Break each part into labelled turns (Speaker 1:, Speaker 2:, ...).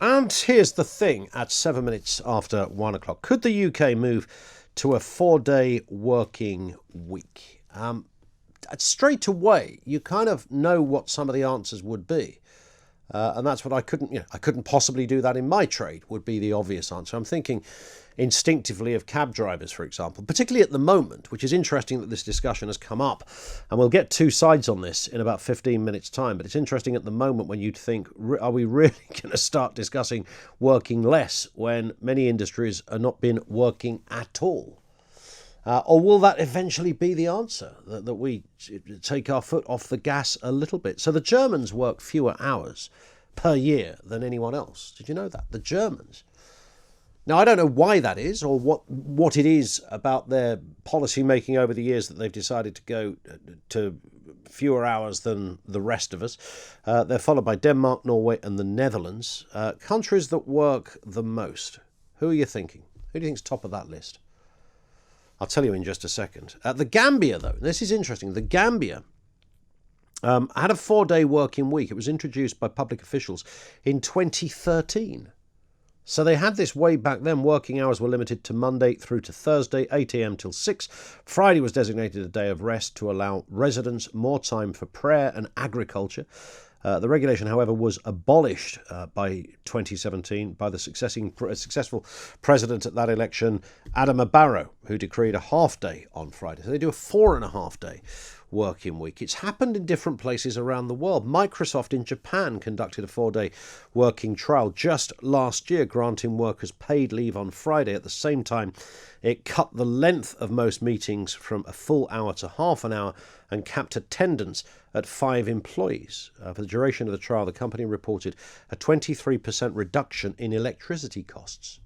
Speaker 1: And here's the thing, at 7 minutes after 1 o'clock. Could the UK move to a 4-day working week? Straight away, you kind of know what some of the answers would be. And that's what I couldn't possibly do that in my trade, would be the obvious answer. I'm thinking instinctively of cab drivers, for example, particularly at the moment, which is interesting that this discussion has come up. And we'll get two sides on this in about 15 minutes' time. But it's interesting at the moment when you'd think, are we really going to start discussing working less when many industries are not been working at all? Or will that eventually be the answer, that we take our foot off the gas a little bit? So the Germans work fewer hours per year than anyone else. Did you know that? The Germans. Now, I don't know why that is, or what it is about their policy making over the years that they've decided to go to fewer hours than the rest of us. They're followed by Denmark, Norway and the Netherlands. Countries that work the most. Who are you thinking? Who do you think's top of that list? I'll tell you in just a second. The Gambia, though, this is interesting. The Gambia had a 4-day working week. It was introduced by public officials in 2013. So they had this way back then. Working hours were limited to Monday through to Thursday, 8 a.m. till 6. Friday was designated a day of rest to allow residents more time for prayer and agriculture. The regulation, however, was abolished by 2017 by the successful president at that election, Adama Barrow, who decreed a half-day on Friday. So they do a 4.5-day working week. It's happened in different places around the world. Microsoft in Japan conducted a 4-day working trial just last year, granting workers paid leave on Friday. At the same time, it cut the length of most meetings from a full hour to half an hour and capped attendance at 5 employees. For the duration of the trial, the company reported a 23% reduction in electricity costs.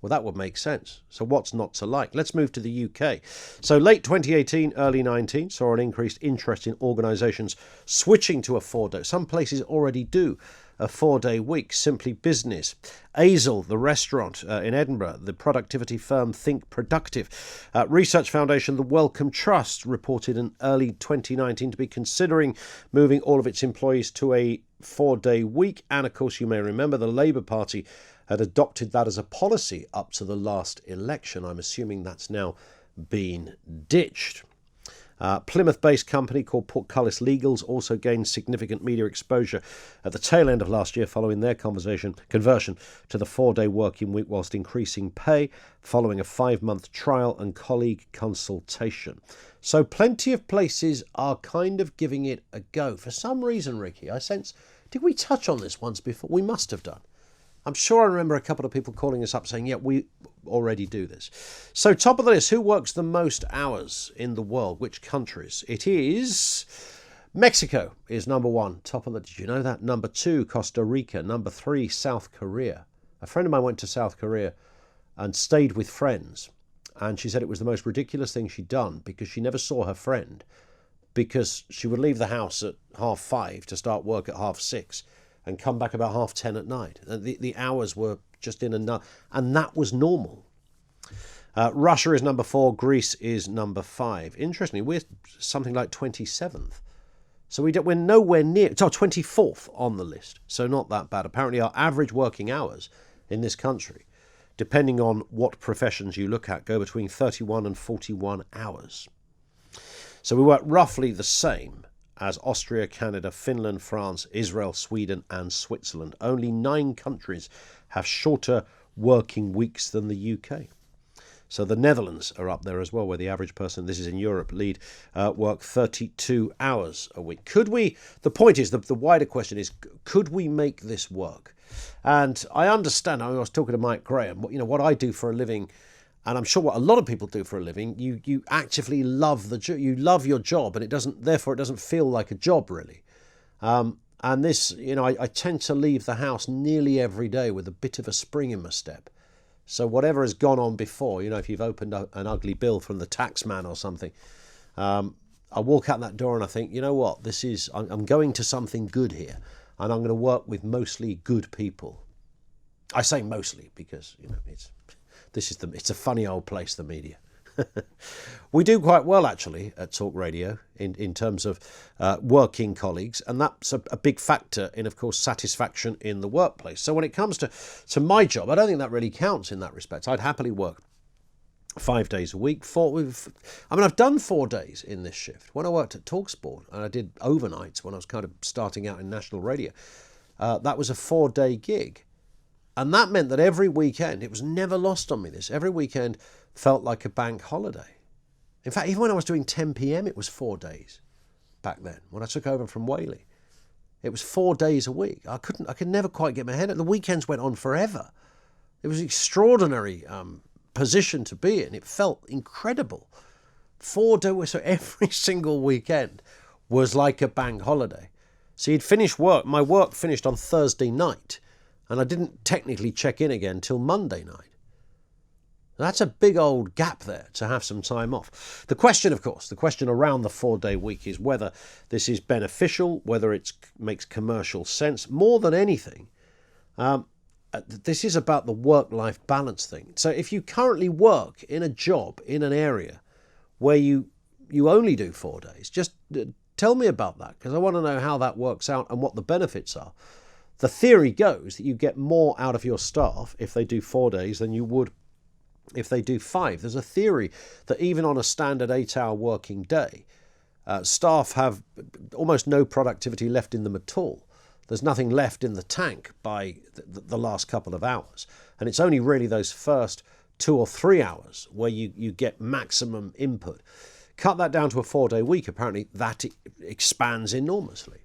Speaker 1: Well, that would make sense. So what's not to like? Let's move to the UK. So late 2018, early 19 saw an increased interest in organisations switching to a 4-day. Some places already do a 4-day week. Simply Business, Azel, the restaurant in Edinburgh, the productivity firm Think Productive. Research foundation The Wellcome Trust reported in early 2019 to be considering moving all of its employees to a 4-day week. And of course, you may remember the Labour Party had adopted that as a policy up to the last election. I'm assuming that's now been ditched. Plymouth-based company called Portcullis Legals also gained significant media exposure at the tail end of last year following their conversion to the 4-day working week whilst increasing pay following a 5-month trial and colleague consultation. So plenty of places are kind of giving it a go. For some reason, Ricky, I sense, did we touch on this once before? We must have done. I'm sure I remember a couple of people calling us up saying, yeah, we already do this. So top of the list, who works the most hours in the world? Which countries? It is Mexico is number 1. Top of the, did you know that? Number 2, Costa Rica. Number 3, South Korea. A friend of mine went to South Korea and stayed with friends. And she said it was the most ridiculous thing she'd done because she never saw her friend because she would leave the house at 5:30 to start work at 6:30. And come back about 10:30 at night. The hours were just in enough, and that was normal. Russia is number 4, Greece is number 5. Interestingly, we're something like 27th. So we're nowhere near, 24th on the list, so not that bad. Apparently our average working hours in this country, depending on what professions you look at, go between 31 and 41 hours. So we work roughly the same as Austria, Canada, Finland, France, Israel, Sweden and Switzerland. Only 9 countries have shorter working weeks than the UK. So the Netherlands are up there as well, where the average person, this is in Europe, work 32 hours a week. Could we, the point is, the wider question is, could we make this work? And I understand, I was talking to Mike Graham, what I do for a living, and I'm sure what a lot of people do for a living, you actively love you love your job, and it doesn't feel like a job really. And this, I tend to leave the house nearly every day with a bit of a spring in my step. So whatever has gone on before, if you've opened an ugly bill from the tax man or something, I walk out that door and I think, you know what, I'm going to something good here, and I'm going to work with mostly good people. I say mostly because it's a funny old place, the media. We do quite well, actually, at Talk Radio in terms of working colleagues, and that's a big factor in, of course, satisfaction in the workplace. So when it comes to my job, I don't think that really counts in that respect. I'd happily work 5 days a week. I've done 4 days in this shift. When I worked at TalkSport, and I did overnights when I was kind of starting out in national radio, that was a 4-day gig. And that meant that every weekend, it was never lost on me this, every weekend felt like a bank holiday. In fact, even when I was doing 10 p.m, it was 4 days back then. When I took over from Whaley, it was 4 days a week. I could never quite get my head. The weekends went on forever. It was an extraordinary position to be in. It felt incredible. 4 days, so every single weekend was like a bank holiday. So you'd finish work. My work finished on Thursday night, and I didn't technically check in again till Monday night. That's a big old gap there to have some time off. The question, of course, the question around the 4-day week is whether this is beneficial, whether it makes commercial sense. More than anything, this is about the work-life balance thing. So if you currently work in a job in an area where you only do 4 days, just tell me about that, because I want to know how that works out and what the benefits are. The theory goes that you get more out of your staff if they do 4 days than you would if they do 5. There's a theory that even on a standard 8-hour working day, staff have almost no productivity left in them at all. There's nothing left in the tank by the last couple of hours. And it's only really those first 2 or 3 hours where you get maximum input. Cut that down to a 4-day week, apparently that expands enormously.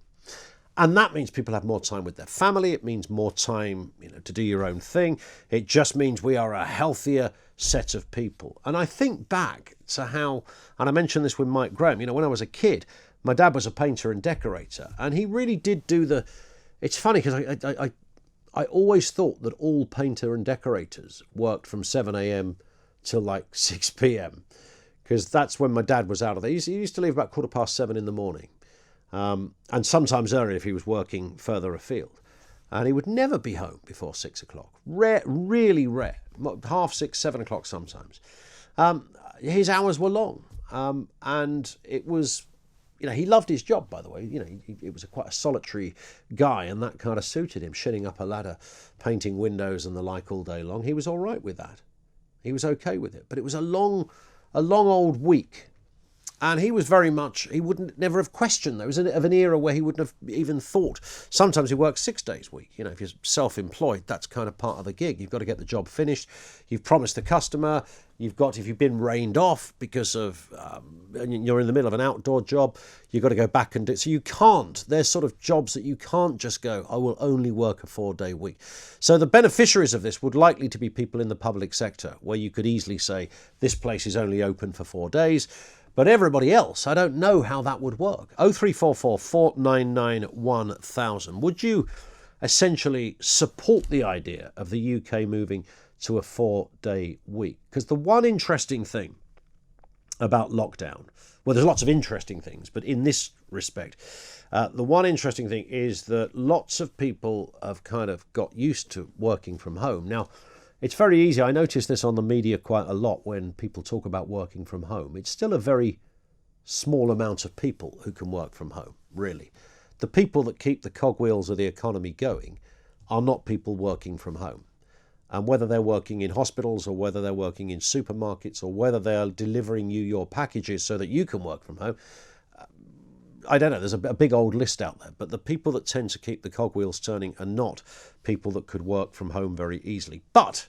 Speaker 1: And that means people have more time with their family. It means more time, to do your own thing. It just means we are a healthier set of people. And I think back to how, and I mentioned this with Mike Graham, when I was a kid, my dad was a painter and decorator, and he really did do it's funny because I always thought that all painter and decorators worked from 7 a.m. till like 6 p.m. because that's when my dad was out of there. He used to leave about 7:15 in the morning. And sometimes earlier if he was working further afield. And he would never be home before 6 o'clock. Rare, really rare. 6:30, 7 o'clock sometimes. His hours were long. And it was, he loved his job, by the way. It was quite a solitary guy, and that kind of suited him, sitting up a ladder, painting windows and the like all day long. He was all right with that. He was okay with it. But it was a long old week. And he was very much, he wouldn't never have questioned. There was of an era where he wouldn't have even thought. Sometimes he worked 6 days a week. If you're self-employed, that's kind of part of the gig. You've got to get the job finished. You've promised the customer. If you've been rained off because of, you're in the middle of an outdoor job, you've got to go back and do it. So you can't, there's sort of jobs that you can't just go, I will only work a 4-day week. So the beneficiaries of this would likely to be people in the public sector, where you could easily say, this place is only open for 4 days. But everybody else, I don't know how that would work. 0344 499 1000. Would you essentially support the idea of the UK moving to a 4-day week? Because the one interesting thing about lockdown, well, there's lots of interesting things, but in this respect, the one interesting thing is that lots of people have kind of got used to working from home. Now, it's very easy. I notice this on the media quite a lot when people talk about working from home. It's still a very small amount of people who can work from home, really. The people that keep the cogwheels of the economy going are not people working from home. And whether they're working in hospitals or whether they're working in supermarkets or whether they are delivering you your packages so that you can work from home, I don't know, there's a big old list out there, but the people that tend to keep the cogwheels turning are not people that could work from home very easily. But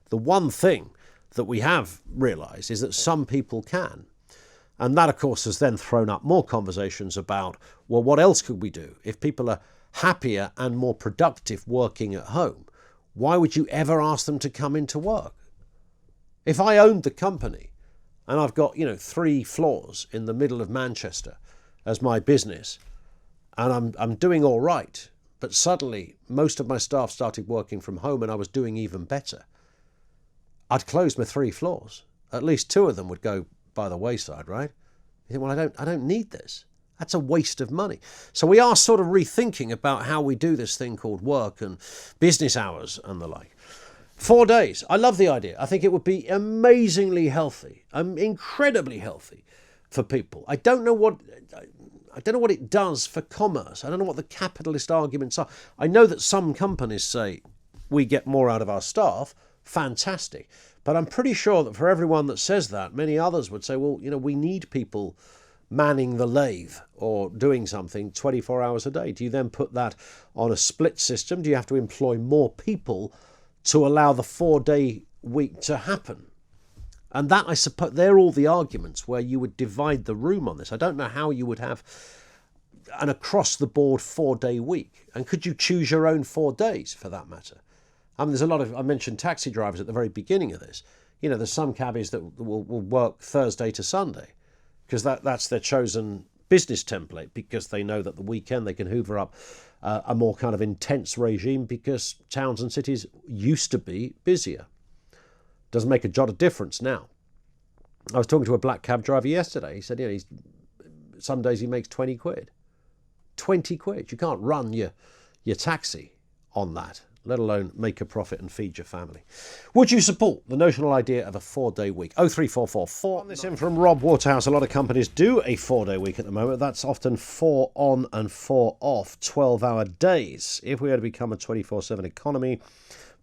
Speaker 1: the one thing that we have realised is that some people can. And that, of course, has then thrown up more conversations about, well, what else could we do? If people are happier and more productive working at home, why would you ever ask them to come into work? If I owned the company and I've got, 3 floors in the middle of Manchester as my business, and I'm doing all right, but suddenly most of my staff started working from home and I was doing even better, I'd close my 3 floors. At least 2 of them would go by the wayside, right? You think, well, I don't need this. That's a waste of money. So we are sort of rethinking about how we do this thing called work and business hours and the like. 4 days. I love the idea. I think it would be amazingly healthy, incredibly healthy for people. I don't know what it does for commerce. I don't know what the capitalist arguments are. I know that some companies say we get more out of our staff. Fantastic. But I'm pretty sure that for everyone that says that, many others would say, well, we need people manning the lathe or doing something 24 hours a day. Do you then put that on a split system? Do you have to employ more people to allow the 4-day week to happen? And that, I suppose, they're all the arguments where you would divide the room on this. I don't know how you would have an across-the-board 4-day week. And could you choose your own 4 days, for that matter? I mean, there's a lot of, I mentioned taxi drivers at the very beginning of this. There's some cabbies that will work Thursday to Sunday because that's their chosen business template, because they know that the weekend they can hoover up a more kind of intense regime because towns and cities used to be busier. Doesn't make a jot of difference now. I was talking to a black cab driver yesterday. He said, some days he makes 20 quid. 20 quid. You can't run your taxi on that, let alone make a profit and feed your family. Would you support the notional idea of a 4-day week? 03444. On this in from Rob Waterhouse. A lot of companies do a 4-day week at the moment. That's often 4 on and 4 off, 12-hour days. If we were to become a 24/7 economy,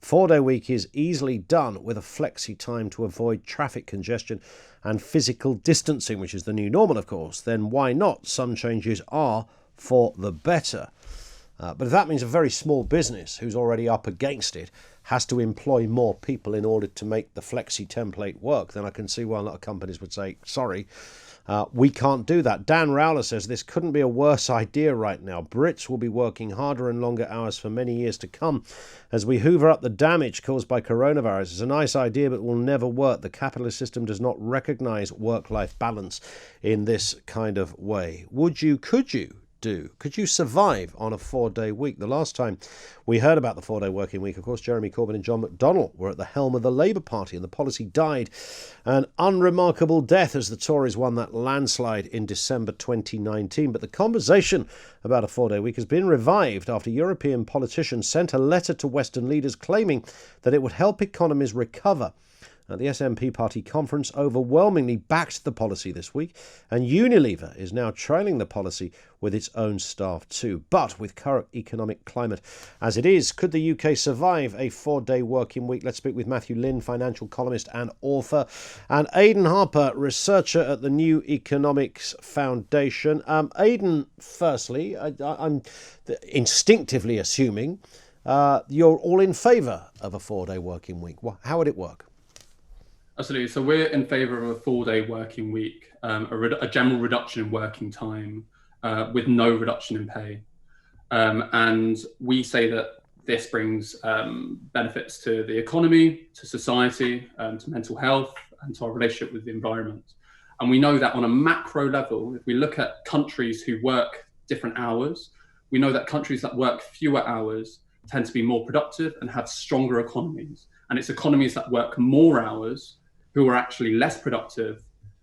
Speaker 1: 4-day week is easily done with a flexi time to avoid traffic congestion and physical distancing, which is the new normal, of course. Then why not? Some changes are for the better. But if that means a very small business who's already up against it has to employ more people in order to make the flexi template work, then I can see why a lot of companies would say, sorry, we can't do that. Dan Rowler says this couldn't be a worse idea right now. Brits will be working harder and longer hours for many years to come as we hoover up the damage caused by coronavirus. It's a nice idea, but will never work. The capitalist system does not recognise work-life balance in this kind of way. Could you survive on a 4-day week? The last time we heard about the 4-day working week, of course, Jeremy Corbyn and John McDonnell were at the helm of the Labour Party, and the policy died an unremarkable death as the Tories won that landslide in December 2019. But the conversation about a 4-day week has been revived after European politicians sent a letter to Western leaders claiming that it would help economies recover. The SNP party conference overwhelmingly backed the policy this week, and Unilever is now trailing the policy with its own staff too. But with current economic climate as it is, could the UK survive a 4-day working week? Let's speak with Matthew Lynn, financial columnist and author, and Aidan Harper, researcher at the New Economics Foundation. Aidan, firstly, I'm instinctively assuming you're all in favour of a 4-day working week. How would it work?
Speaker 2: Absolutely. So we're in favour of a 4-day working week, a general reduction in working time with no reduction in pay. And we say that this brings benefits to the economy, to society, to mental health, and to our relationship with the environment. And we know that on a macro level, if we look at countries who work different hours, we know that countries that work fewer hours tend to be more productive and have stronger economies. And it's economies that work more hours who are actually less productive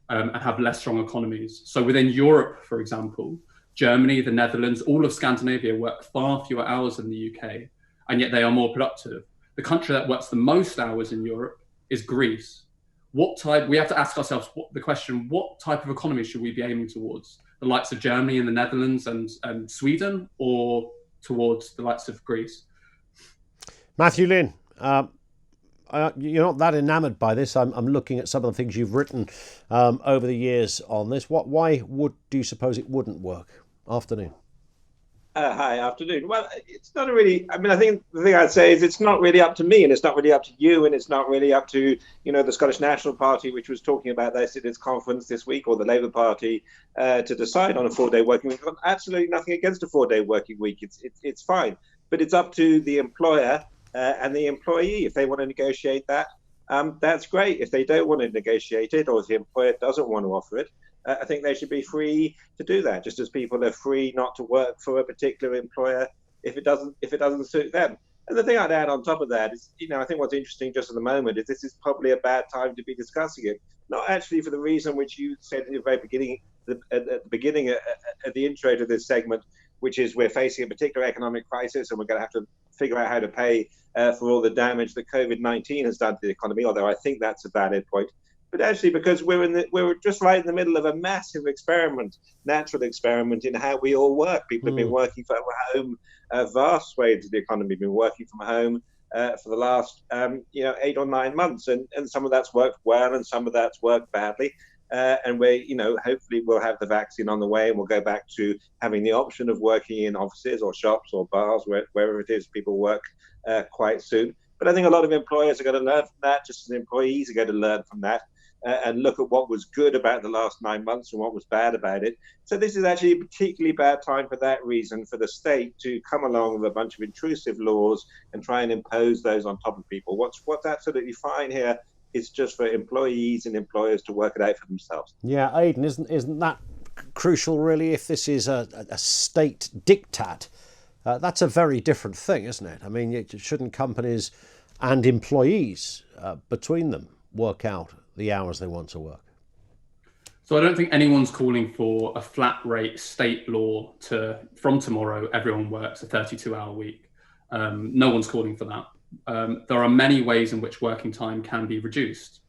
Speaker 2: and have less strong economies. So within Europe, for example, Germany, the Netherlands, all of Scandinavia work far fewer hours than the UK, and yet they are more productive. The country that works the most hours in Europe is Greece. We have to ask ourselves the question, what type of economy should we be aiming towards? The likes of Germany and the Netherlands and Sweden, or towards the likes of Greece?
Speaker 1: Matthew Lynn, you're not that enamoured by this. I'm looking at some of the things you've written over the years on this. Why do you suppose it wouldn't work? Afternoon.
Speaker 3: Hi, afternoon. Well, it's not really, I think the thing I'd say is it's not really up to me, and it's not really up to you, and it's not really up to, the Scottish National Party, which was talking about this at its conference this week, or the Labour Party, to decide on a 4-day working week. I've got absolutely nothing against a 4-day working week. It's fine. But it's up to the employer and the employee. If they want to negotiate that, that's great. If they don't want to negotiate it, or if the employer doesn't want to offer it, I think they should be free to do that, just as people are free not to work for a particular employer if it doesn't suit them. And the thing I'd add on top of that is, I think what's interesting just at the moment is this is probably a bad time to be discussing it. Not actually for the reason which you said in the very beginning, at the intro to this segment, which is we're facing a particular economic crisis and we're going to have to figure out how to pay for all the damage that COVID-19 has done to the economy, although I think that's a valid point. But actually, because we're just right in the middle of a massive experiment, natural experiment in how we all work. People have been working from home, vast swathes of the economy have been working from home for the last 8 or 9 months, and some of that's worked well, and some of that's worked badly. And we, hopefully we'll have the vaccine on the way, and we'll go back to having the option of working in offices or shops or bars, wherever it is people work quite soon. But I think a lot of employers are going to learn from that, just as employees are going to learn from that. And look at what was good about the last 9 months and what was bad about it. So this is actually a particularly bad time for that reason, for the state to come along with a bunch of intrusive laws and try and impose those on top of people. What's absolutely fine here is just for employees and employers to work it out for themselves.
Speaker 1: Yeah, Aidan, isn't that crucial, really? If this is a state diktat, that's a very different thing, isn't it? I mean, shouldn't companies and employees between them work out the hours they want to work?
Speaker 2: So I don't think anyone's calling for a flat rate state law from tomorrow everyone works a 32-hour week. No one's calling for that. There are many ways in which working time can be reduced.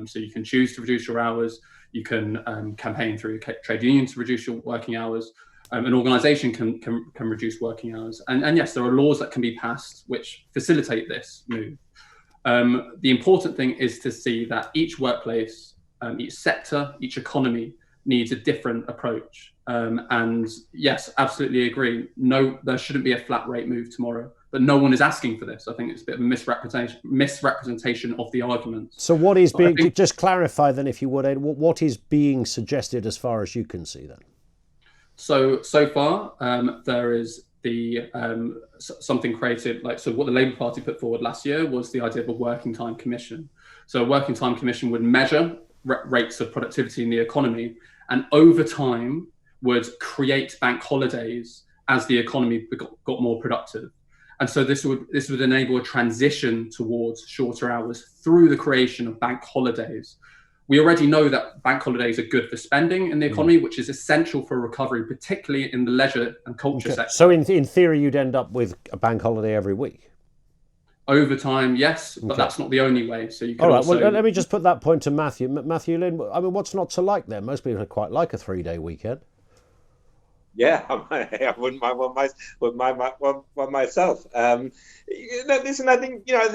Speaker 2: So you can choose to reduce your hours. You can campaign through trade unions to reduce your working hours. An organisation can reduce working hours. And yes, there are laws that can be passed which facilitate this move. The important thing is to see that each workplace, each sector, each economy needs a different approach. And yes, absolutely agree. No, there shouldn't be a flat rate move tomorrow, but no one is asking for this. I think it's a bit of a misrepresentation of the argument.
Speaker 1: So what is being, just clarify then, if you would, Ed, what is being suggested as far as you can see then?
Speaker 2: So far, there is something created, so what the Labour Party put forward last year was the idea of a working time commission. So a working time commission would measure rates of productivity in the economy, and over time would create bank holidays as the economy got more productive. And so this would enable a transition towards shorter hours through the creation of bank holidays. We already know that bank holidays are good for spending in the economy, which is essential for recovery, particularly in the leisure and culture sector.
Speaker 1: So in theory, you'd end up with a bank holiday every week?
Speaker 2: Over time, yes, but that's not the only way. So you can
Speaker 1: well, let me just put that point to Matthew. Matthew Lynn, I mean, what's not to like there? Most people quite like a 3-day weekend.
Speaker 3: Yeah, I wouldn't mind one myself. Listen, I think I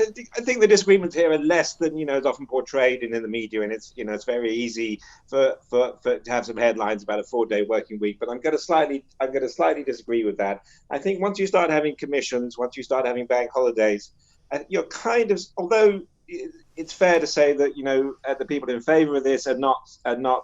Speaker 3: think the disagreements here are less than is often portrayed in the media, and it's very easy for to have some headlines about a 4-day working week. But I'm going to slightly disagree with that. I think once you start having commissions, once you start having bank holidays, you're kind of, although it's fair to say that the people in favour of this are not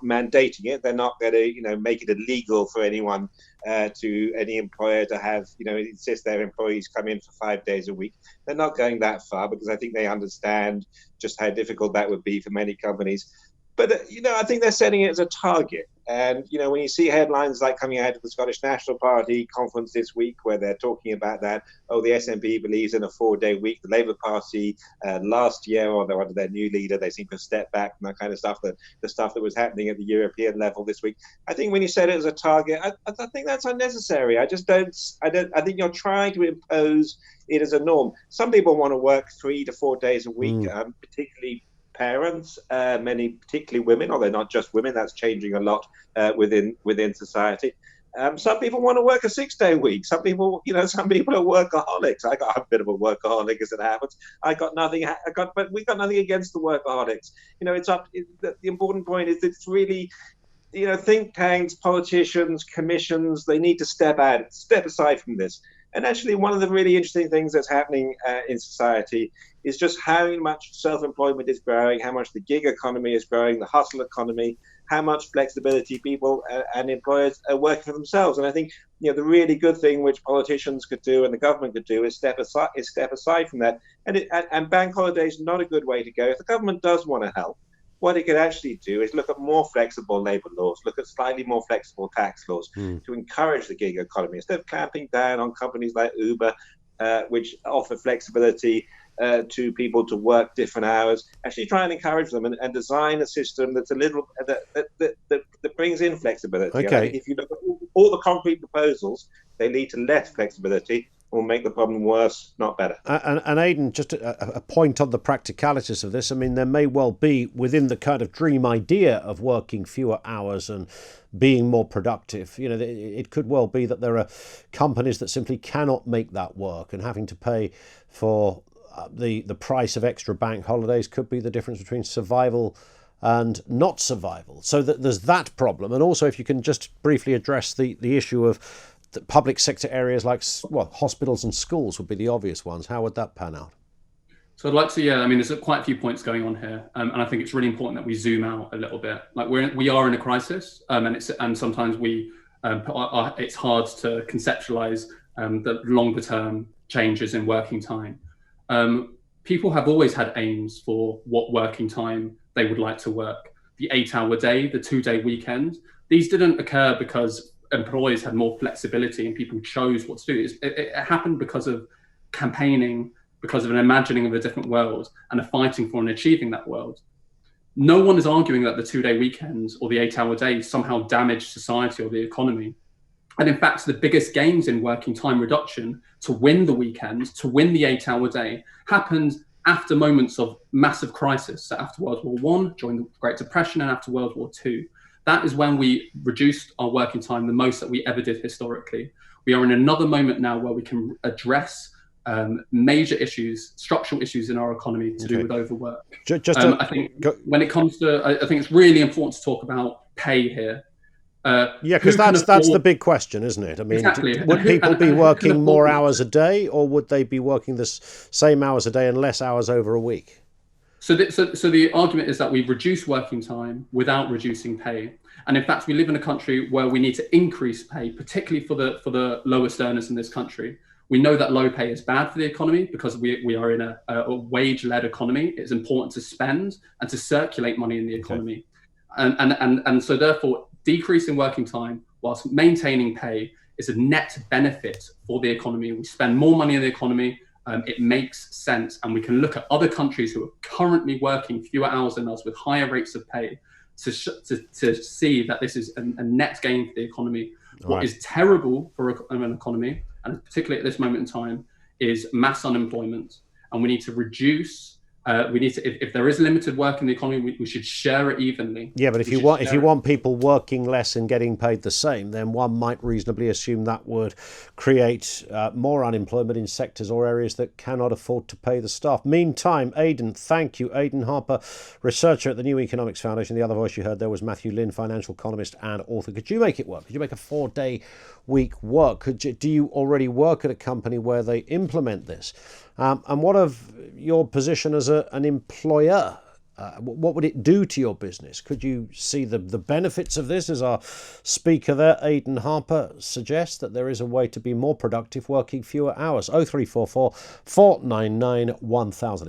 Speaker 3: mandating it. They're not going to make it illegal for anyone to any employer to have insist their employees come in for 5 days a week. They're not going that far because I think they understand just how difficult that would be for many companies. But I think they're setting it as a target. And when you see headlines like coming out of the Scottish National Party conference this week, where they're talking about that, the SNP believes in a 4-day week. The Labour Party last year, or under their new leader, they seem to step back from that kind of stuff. The stuff that was happening at the European level this week. I think when you set it as a target, I think that's unnecessary. I think you're trying to impose it as a norm. Some people want to work 3 to 4 days a week, particularly parents, many, particularly women, although not just women. That's changing a lot within society. Some people want to work a 6-day week. Some people are workaholics. I got a bit of a workaholic as it happens. But we've got nothing against the workaholics. The important point is that it's really, think tanks, politicians, commissions, they need to step aside from this. And actually, one of the really interesting things that's happening in society is just how much self-employment is growing, how much the gig economy is growing, the hustle economy, how much flexibility people and employers are working for themselves. And I think the really good thing which politicians could do and the government could do is step aside from that. And bank holidays are not a good way to go. If the government does want to help, what it could actually do is look at more flexible labour laws, look at slightly more flexible tax laws to encourage the gig economy. Instead of clamping down on companies like Uber, which offer flexibility to people to work different hours, actually try and encourage them and design a system that's a little that brings in flexibility.
Speaker 1: Okay.
Speaker 3: If you look at all the concrete proposals, they lead to less flexibility. will make the problem worse, not better.
Speaker 1: And Aidan, just a point on the practicalities of this. I mean, there may well be within the kind of dream idea of working fewer hours and being more productive. You know, it could well be that there are companies that simply cannot make that work, and having to pay for the price of extra bank holidays could be the difference between survival and not survival. So that there's that problem. And also, if you can just briefly address the issue of the public sector areas like, well, hospitals and schools would be the obvious ones. How would that pan out?
Speaker 2: So I'd like to, I mean, there's quite a few points going on here, and I think it's really important that we zoom out a little bit. Like we are in a crisis, and sometimes it's hard to conceptualize the longer term changes in working time. People have always had aims for what working time they would like to work. The 8-hour day, the 2-day weekend. These didn't occur because employers had more flexibility and people chose what to do. It happened because of campaigning, because of an imagining of a different world and a fighting for and achieving that world. No one is arguing that the 2-day weekends or the 8-hour day somehow damaged society or the economy. And in fact, the biggest gains in working time reduction to win the weekends, to win the 8-hour day, happened after moments of massive crisis. So after World War I, during the Great Depression, and after World War II. That is when we reduced our working time the most that we ever did historically. We are in another moment now where we can address major issues, structural issues in our economy to do with overwork. I think when it comes to, I think it's really important to talk about pay here.
Speaker 1: Because that's the big question, isn't it? I mean, exactly. Would people be working more hours a day, or would they be working the same hours a day and less hours over a week?
Speaker 2: So the argument is that we've reduced working time without reducing pay. And in fact, we live in a country where we need to increase pay, particularly for the lowest earners in this country. We know that low pay is bad for the economy because we are in a wage-led economy. It's important to spend and to circulate money in the economy. Okay. And so therefore, decreasing working time whilst maintaining pay is a net benefit for the economy. We spend more money in the economy. It makes sense, and we can look at other countries who are currently working fewer hours than us with higher rates of pay to see that this is a net gain for the economy. What is terrible for an economy, and particularly at this moment in time, is mass unemployment, and we need to reduce. If there is limited work in the economy, we should share it evenly.
Speaker 1: Yeah, but if you want people working less and getting paid the same, then one might reasonably assume that would create more unemployment in sectors or areas that cannot afford to pay the staff. Meantime, Aidan, thank you. Aidan Harper, researcher at the New Economics Foundation. The other voice you heard there was Matthew Lynn, financial columnist and author. Could you make it work? Could you make a 4-day week work? Do you already work at a company where they implement this? And what of your position as an employer? What would it do to your business? Could you see the benefits of this? As our speaker there, Aidan Harper, suggests that there is a way to be more productive working fewer hours. 0344 499 1000.